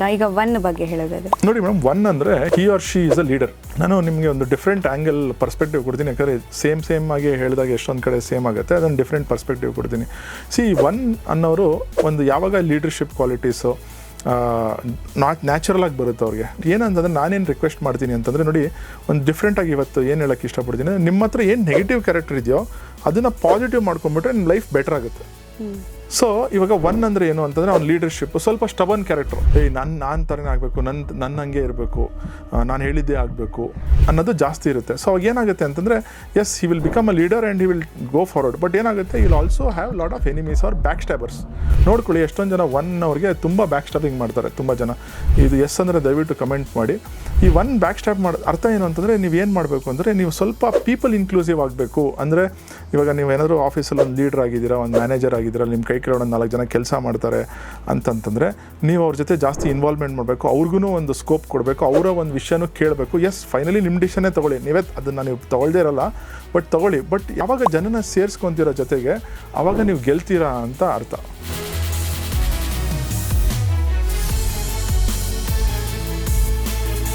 ಈಗ ಒನ್ ಬಗ್ಗೆ ಹೇಳೋದಾದ್ರೆ ನೋಡಿ ಮೇಡಮ್, ಒನ್ ಅಂದರೆ he or she is a leader. ನಾನು ನಿಮಗೆ ಒಂದು ಡಿಫ್ರೆಂಟ್ ಆ್ಯಂಗಲ್ ಪರ್ಸ್ಪೆಕ್ಟಿವ್ ಕೊಡ್ತೀನಿ, ಯಾಕಂದರೆ ಸೇಮ್ ಆಗಿ ಹೇಳಿದಾಗ ಎಷ್ಟೊಂದು ಕಡೆ ಸೇಮ್ ಆಗುತ್ತೆ, ಅದನ್ನು ಡಿಫ್ರೆಂಟ್ ಪರ್ಸ್ಪೆಕ್ಟಿವ್ ಕೊಡ್ತೀನಿ. ಒನ್ ಅನ್ನೋರು ಒಂದು ಯಾವಾಗ ಲೀಡರ್ಶಿಪ್ ಕ್ವಾಲಿಟೀಸು ನ್ಯಾಚುರಲ್ ಆಗಿ ಬರುತ್ತೆ ಅವ್ರಿಗೆ. ಏನಂತಂದರೆ ನಾನೇನು ರಿಕ್ವೆಸ್ಟ್ ಮಾಡ್ತೀನಿ ಅಂತಂದರೆ, ನೋಡಿ ಒಂದು ಡಿಫ್ರೆಂಟಾಗಿ ಇವತ್ತು ಏನು ಹೇಳೋಕ್ಕೆ ಇಷ್ಟಪಡ್ತೀನಿ, ನಿಮ್ಮ ಹತ್ರ ಏನು ನೆಗೆಟಿವ್ ಕ್ಯಾರೆಕ್ಟರ್ ಇದೆಯೋ ಅದನ್ನು ಪಾಸಿಟಿವ್ ಮಾಡ್ಕೊಂಬಿಟ್ರೆ ನಿಮ್ಮ ಲೈಫ್ ಬೆಟರ್ ಆಗುತ್ತೆ. ಸೊ ಇವಾಗ ಒನ್ ಅಂದರೆ ಏನು ಅಂತಂದರೆ ಅವ್ನ ಲೀಡರ್ಶಿಪ್ ಸ್ವಲ್ಪ ಸ್ಟಬನ್ ಕ್ಯಾರೆಕ್ಟ್ರು. ನಾನು ಥರನೇ ಆಗಬೇಕು, ನನ್ನ ಹಂಗೆ ಇರಬೇಕು, ನಾನು ಹೇಳಿದ್ದೇ ಆಗಬೇಕು ಅನ್ನೋದು ಜಾಸ್ತಿ ಇರುತ್ತೆ. ಸೊ ಅವಾಗ ಏನಾಗುತ್ತೆ ಅಂತಂದರೆ, as he will become a leader and he will go forward. But ಏನಾಗುತ್ತೆ, will also have lot of enemies or back stabbers. ನೋಡ್ಕೊಳ್ಳಿ, ಎಷ್ಟೊಂದು ಜನ ಒನ್ ಅವ್ರಿಗೆ ತುಂಬ ಬ್ಯಾಕ್ ಸ್ಟ್ಯಾಬಿಂಗ್ ಮಾಡ್ತಾರೆ. ತುಂಬ ಜನ ಇದು ಎಸ್ ಅಂದರೆ ದಯವಿಟ್ಟು ಕಮೆಂಟ್ ಮಾಡಿ. ಈ ಒನ್ ಬ್ಯಾಕ್ ಸ್ಟ್ಯಾಪ್ ಅರ್ಥ ಏನು ಅಂತಂದರೆ, ನೀವು ಏನು ಮಾಡಬೇಕು ಅಂದರೆ, ನೀವು ಸ್ವಲ್ಪ ಪೀಪಲ್ ಇನ್ಕ್ಲೂಸಿವ್ ಆಗಬೇಕು. ಅಂದರೆ ಇವಾಗ ನೀವು ಏನಾದರೂ ಆಫೀಸಲ್ಲಿ ಒಂದು ಲೀಡರ್ ಆಗಿದ್ದೀರಾ, ಒಂದು ಮ್ಯಾನೇಜರ್ ಆಗಿದ್ದೀರಾ, ನಿಮ್ಮ ಕೈ ಕೆಳಗಡೆ ಒಂದು 4 ಜನ ಕೆಲಸ ಮಾಡ್ತಾರೆ ಅಂತಂತಂದರೆ, ನೀವು ಅವ್ರ ಜೊತೆ ಜಾಸ್ತಿ ಇನ್ವಾಲ್ವ್ಮೆಂಟ್ ಮಾಡಬೇಕು, ಅವ್ರಿಗೂ ಒಂದು ಸ್ಕೋಪ್ ಕೊಡಬೇಕು, ಅವರ ಒಂದು ವಿಷಯನೂ ಕೇಳಬೇಕು. ಎಸ್ ಫೈನಲಿ ನಿಮ್ಮ ಡಿಸಿಷನ್ನೇ ತೊಗೊಳ್ಳಿ, ನೀವೇ ಅದನ್ನು ನೀವು ತೊಗೊಳ್ದೇ ಇರಲ್ಲ, ಬಟ್ ತೊಗೊಳ್ಳಿ. ಬಟ್ ಯಾವಾಗ ಜನನ ಸೇರಿಸ್ಕೊತೀರೋ ಜೊತೆಗೆ, ಆವಾಗ ನೀವು ಗೆಲ್ತೀರಾ ಅಂತ ಅರ್ಥ.